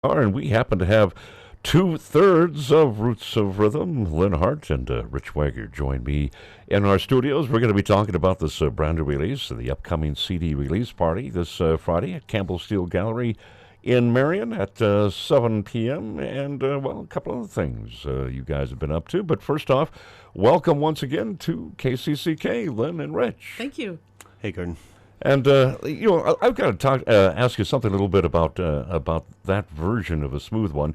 And we happen to have two-thirds of Roots of Rhythm. Lynne Hart and Rich Wagor join me in our studios. We're going to be talking about this brand new release, the upcoming CD release party this Friday at Campbell Steele Gallery in Marion at 7 p.m. And, well, a couple other things you guys have been up to. But first off, welcome once again to KCCK, Lynne and Rich. Thank you. Hey, Gordon. And I've got to ask you something a little bit about that version of a smooth one.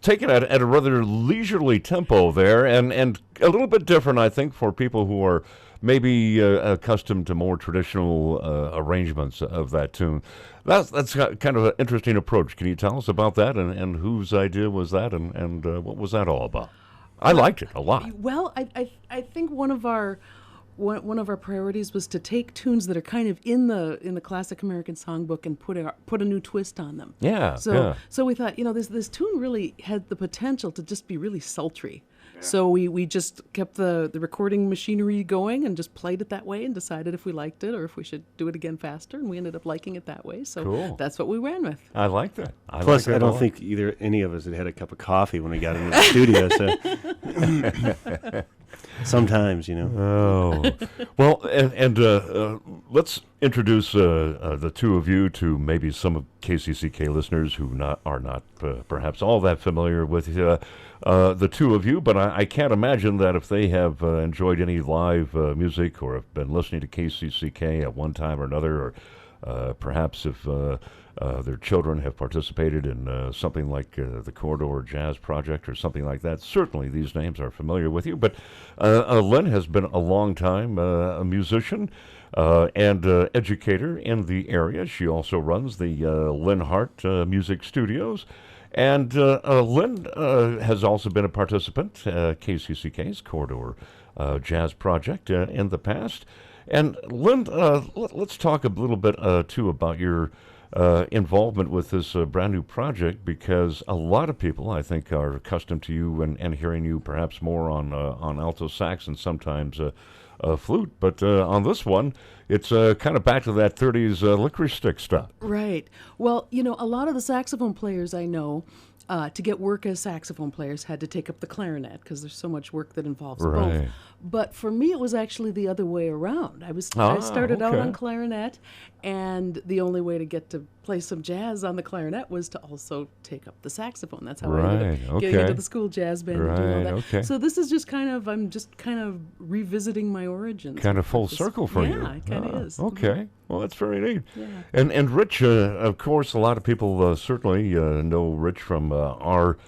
Taken at a rather leisurely tempo there, and a little bit different, I think, for people who are maybe accustomed to more traditional arrangements of that tune. That's kind of an interesting approach. Can you tell us about that, and whose idea was that, and what was that all about? I liked it a lot. Well, I think one of our priorities was to take tunes that are kind of in the classic American songbook and put a new twist on them. Yeah. So we thought, this tune really had the potential to just be really sultry. Yeah. So we just kept the recording machinery going and just played it that way and decided if we liked it or if we should do it again faster, and we ended up liking it that way. So cool. That's what we ran with. I like that. Plus, I don't think any of us had had a cup of coffee when we got into the studio. So sometimes, Oh, well, and let's introduce the two of you to maybe some of KCCK listeners who are not perhaps all that familiar with the two of you. But I can't imagine that if they have enjoyed any live music or have been listening to KCCK at one time or another, or perhaps if their children have participated in something like the Corridor Jazz Project or something like that. Certainly these names are familiar with you, but Lynne has been a long time a musician and educator in the area. She also runs the Lynne Hart Music Studios. And Lynne has also been a participant, KCCK's Corridor Jazz Project in the past. And Lynne, let's talk a little bit, too, about your involvement with this brand new project, because a lot of people, I think, are accustomed to you and hearing you perhaps more on alto sax and sometimes flute. But on this one, it's kind of back to that 30s licorice stick stuff. Right. Well, a lot of the saxophone players I know, to get work as saxophone players, had to take up the clarinet because there's so much work that involves both. But for me, it was actually the other way around. I started out on clarinet, and the only way to get to play some jazz on the clarinet was to also take up the saxophone. That's how I ended up getting into the school jazz band and doing all that. Okay. So this is I'm just kind of revisiting my origins. Kind of full circle for you. Yeah, it kind of is. Okay. Well, that's very neat. Yeah. And Rich, of course, a lot of people certainly know Rich from our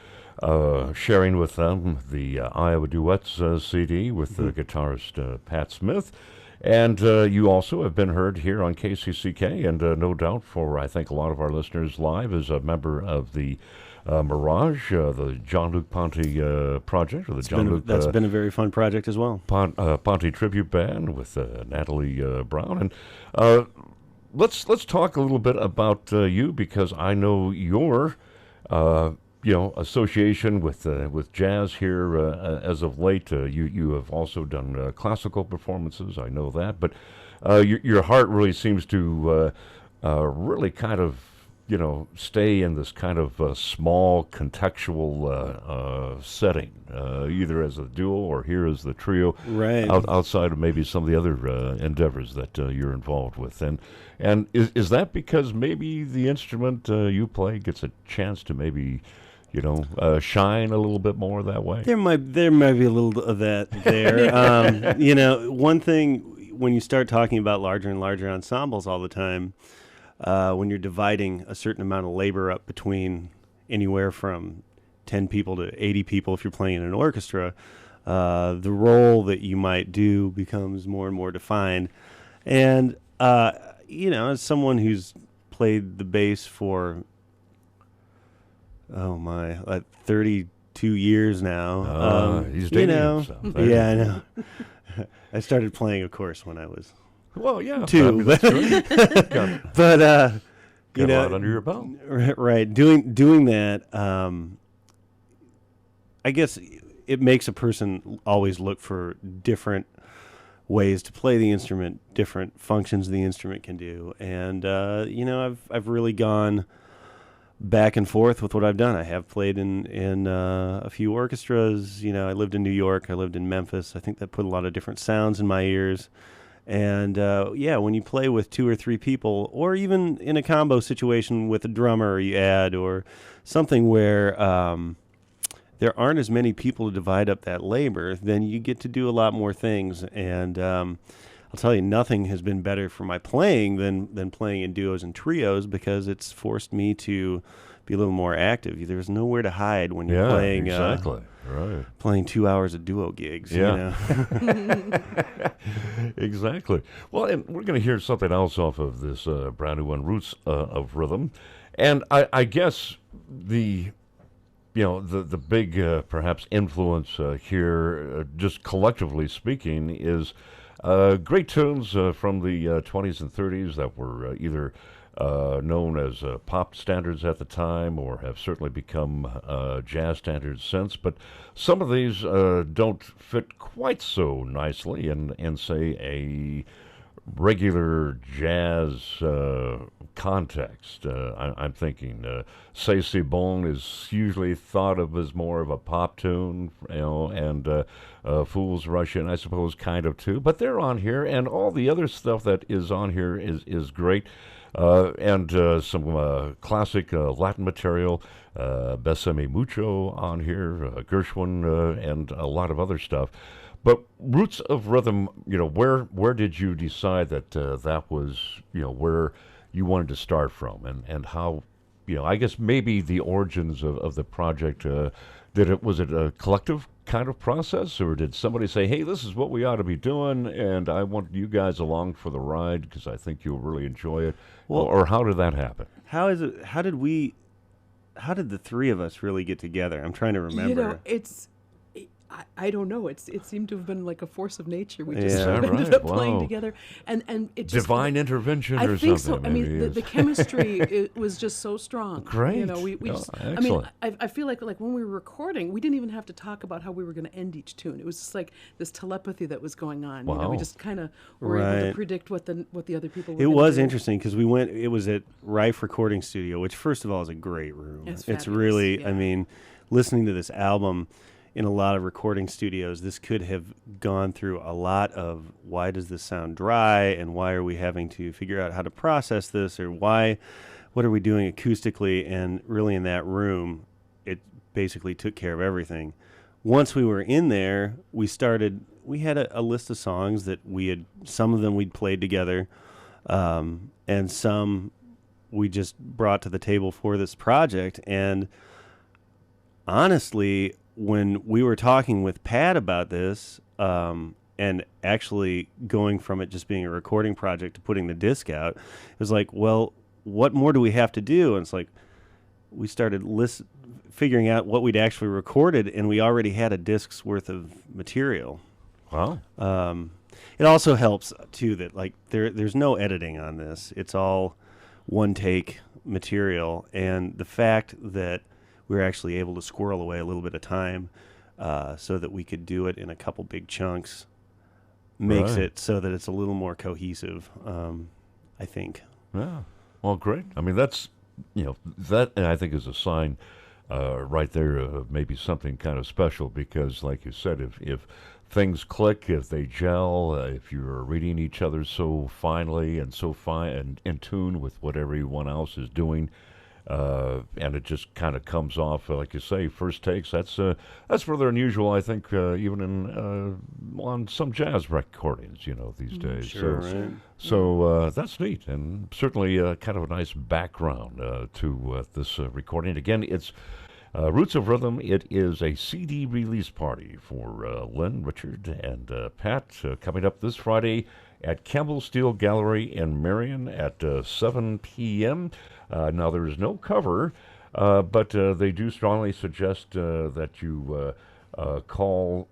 sharing with them the Iowa Duets CD with the guitarist Pat Smith. And you also have been heard here on KCCK, and no doubt for, I think, a lot of our listeners live as a member of the Mirage, the John-Luc Ponty project, or the John-Luc... That's been a very fun project as well. Ponty Tribute Band with Natalie Brown. And let's talk a little bit about you, because I know your association with jazz here as of late. You have also done classical performances. I know that, but your heart really seems to really kind of stay in this kind of small contextual setting, either as a duo or here as the trio, right? Outside of maybe some of the other endeavors that you're involved with, and is that because maybe the instrument you play gets a chance to maybe shine a little bit more that way? There might be a little of that there. One thing, when you start talking about larger and larger ensembles all the time, when you're dividing a certain amount of labor up between anywhere from 10 people to 80 people, if you're playing in an orchestra, the role that you might do becomes more and more defined. And, as someone who's played the bass for 32 years now. He's dating himself. Yeah, I know. I started playing, of course, when I was 2. I mean, that's good. But a lot under your belt. Right. Doing that, I guess it makes a person always look for different ways to play the instrument, different functions the instrument can do. And, I've really gone back and forth with what I've done. I have played in a few orchestras. You know, I lived in New York. I lived in Memphis. I think that put a lot of different sounds in my ears. And yeah, when you play with 2 or 3 people, or even in a combo situation with a drummer you add, or something where there aren't as many people to divide up that labor, then you get to do a lot more things. And I'll tell you, nothing has been better for my playing than playing in duos and trios, because it's forced me to be a little more active. There's nowhere to hide when you're playing. Exactly. Right. Playing 2 hours of duo gigs. Yeah. You know? Exactly. Well, and we're going to hear something else off of this brand new one, Roots of Rhythm. And I guess the big perhaps influence here, just collectively speaking, is great tunes from the 20s and 30s that were either known as pop standards at the time, or have certainly become jazz standards since. But some of these don't fit quite so nicely in say, a regular jazz context. I'm thinking C'est Si Bon is usually thought of as more of a pop tune, and Fools Rush In, I suppose, kind of too. But they're on here, and all the other stuff that is on here is great. And some classic Latin material, Besame Mucho on here, Gershwin, and a lot of other stuff. But Roots of Rhythm, where did you decide that that was, where you wanted to start from, and how, I guess maybe the origins of the project, was it a collective kind of process, or did somebody say, hey, this is what we ought to be doing, and I want you guys along for the ride because I think you'll really enjoy it? Well, or how did that happen? How did the 3 of us really get together? I'm trying to remember. I don't know. It seemed to have been like a force of nature. We just Yeah. sort of Is that ended right? up playing Wow. together, and it just Divine intervention I or think something? so. I mean, maybe the is. chemistry it was just so strong. Great. We Oh, just. excellent. I feel like when we were recording, we didn't even have to talk about how we were going to end each tune. It was just like this telepathy that was going on. Wow. We just kind of were able to Right. predict what the other people were. It gonna was do. interesting because it was at Rife Recording Studio, which first of all is a great room. It's It's fabulous, really, yeah. I mean, listening to this album in a lot of recording studios, this could have gone through a lot of why does this sound dry, and why are we having to figure out how to process this, or what are we doing acoustically? And really in that room, it basically took care of everything. Once we were in there, we had a list of songs that some of them we'd played together, and some we just brought to the table for this project. And honestly, when we were talking with Pat about this, and actually going from it just being a recording project to putting the disc out, it was like, well, what more do we have to do? And it's like, we started figuring out what we'd actually recorded, and we already had a disc's worth of material. Wow. It also helps too that there's no editing on this. It's all one take material, and the fact that we were actually able to squirrel away a little bit of time so that we could do it in a couple big chunks makes Right. it so that it's a little more cohesive, I think. Yeah. Well, great. I mean, that's, that I think is a sign right there of maybe something kind of special, because like you said, if things click, if they gel, if you're reading each other so finely and so fine and in tune with what everyone else is doing, and it just kind of comes off, like you say, first takes. That's rather unusual, I think, even on some jazz recordings, these days. Sure, so, right? so that's neat, and certainly kind of a nice background to this recording. Again, it's Roots of Rhythm. It is a CD release party for Lynne, Richard, and Pat, coming up this Friday at Campbell Steele Gallery in Marion at 7 p.m. Now, there is no cover, but they do strongly suggest that you call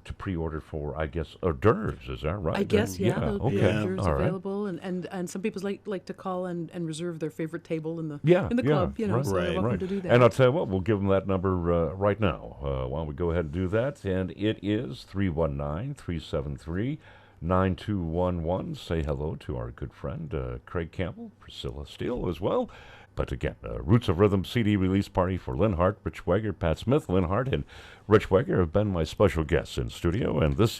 to pre-order for, I guess, hors d'oeuvres. Is that right? I guess, yeah. The Okay. hors All right. available, and some people like to call and reserve their favorite table in the Yeah, club, right, so they're welcome right. to do that. And I'll tell you what, we'll give them that number right now. Why don't we go ahead and do that? And it is 319-373-9211. Say hello to our good friend Craig Campbell, Priscilla Steele as well. But again, Roots of Rhythm CD release party for Lynne Hart, Rich Wagor, Pat Smith. Lynne Hart and Rich Wagor have been my special guests in studio, and this